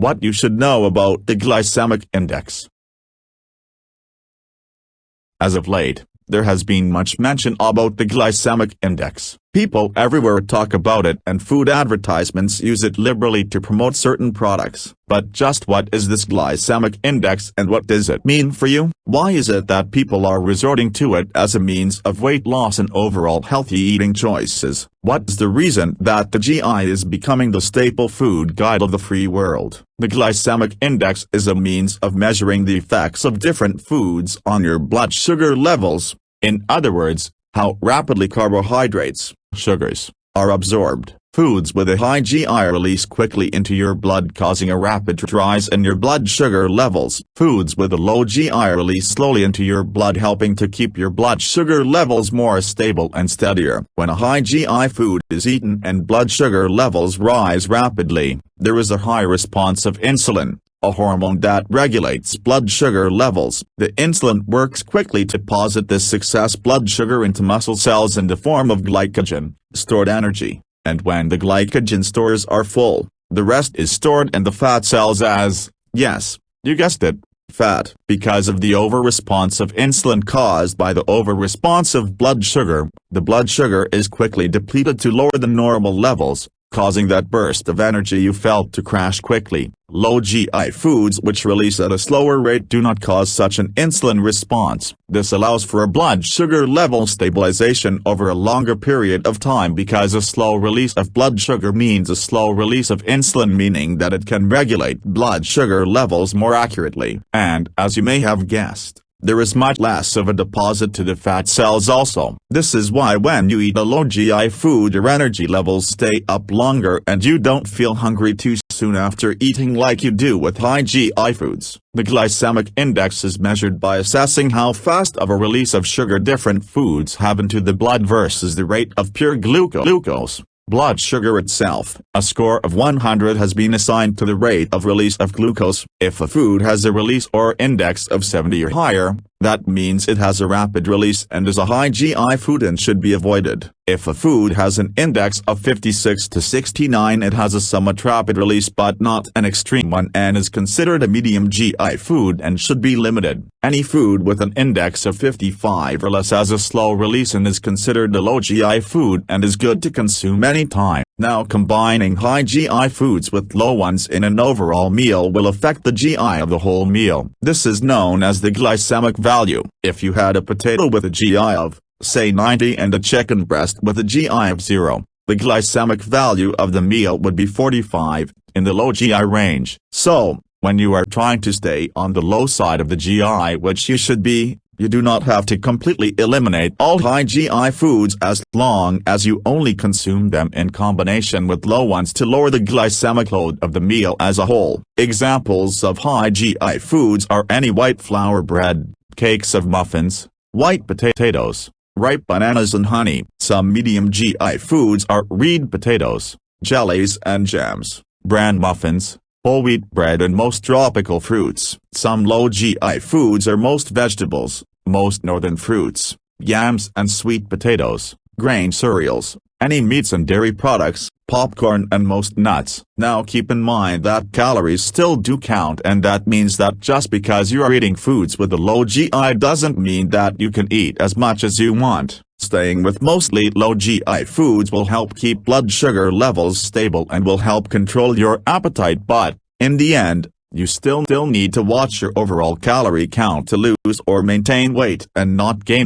What you should know about the glycemic index. As of late, there has been much mention about the glycemic index. People everywhere talk about it and food advertisements use it liberally to promote certain products. But just what is this glycemic index and what does it mean for you? Why is it that people are resorting to it as a means of weight loss and overall healthy eating choices? What's the reason that the GI is becoming the staple food guide of the free world? The glycemic index is a means of measuring the effects of different foods on your blood sugar levels. In other words, how rapidly carbohydrates, sugars, are absorbed. Foods with a high GI release quickly into your blood, causing a rapid rise in your blood sugar levels. Foods with a low GI release slowly into your blood, helping to keep your blood sugar levels more stable and steadier. When a high GI food is eaten and blood sugar levels rise rapidly, there is a high response of insulin, a hormone that regulates blood sugar levels. The insulin works quickly to deposit this excess blood sugar into muscle cells in the form of glycogen, stored energy, and when the glycogen stores are full, the rest is stored in the fat cells as, yes, you guessed it, fat. Because of the over-response of insulin caused by the over-response of blood sugar, the blood sugar is quickly depleted to lower the normal levels, causing that burst of energy you felt to crash quickly. Low GI foods which release at a slower rate do not cause such an insulin response. This allows for a blood sugar level stabilization over a longer period of time, because a slow release of blood sugar means a slow release of insulin, meaning that it can regulate blood sugar levels more accurately. And, as you may have guessed, there is much less of a deposit to the fat cells also. This is why when you eat a low GI food, your energy levels stay up longer and you don't feel hungry too soon after eating like you do with high GI foods. The glycemic index is measured by assessing how fast of a release of sugar different foods have into the blood versus the rate of pure glucose. Blood sugar itself. A score of 100 has been assigned to the rate of release of glucose. If a food has a release or index of 70 or higher, that means it has a rapid release and is a high GI food and should be avoided. If a food has an index of 56 to 69, it has a somewhat rapid release but not an extreme one and is considered a medium GI food and should be limited. Any food with an index of 55 or less has a slow release and is considered a low GI food and is good to consume anytime. Now, combining high GI foods with low ones in an overall meal will affect the GI of the whole meal. This is known as the glycemic value. If you had a potato with a GI of, say 90 and a chicken breast with a GI of 0, the glycemic value of the meal would be 45, in the low GI range. So, when you are trying to stay on the low side of the GI, which you should be, you do not have to completely eliminate all high GI foods as long as you only consume them in combination with low ones to lower the glycemic load of the meal as a whole. Examples of high GI foods are any white flour bread, cakes of muffins, white potatoes, ripe bananas and honey. Some medium GI foods are reed potatoes, jellies and jams, bran muffins, whole wheat bread and most tropical fruits. Some low GI foods are most vegetables, most northern fruits, yams and sweet potatoes, grain cereals, any meats and dairy products, popcorn and most nuts. Now keep in mind that calories still do count, and that means that just because you are eating foods with a low GI doesn't mean that you can eat as much as you want. Staying with mostly low GI foods will help keep blood sugar levels stable and will help control your appetite, but, in the end, you still need to watch your overall calorie count to lose or maintain weight and not gain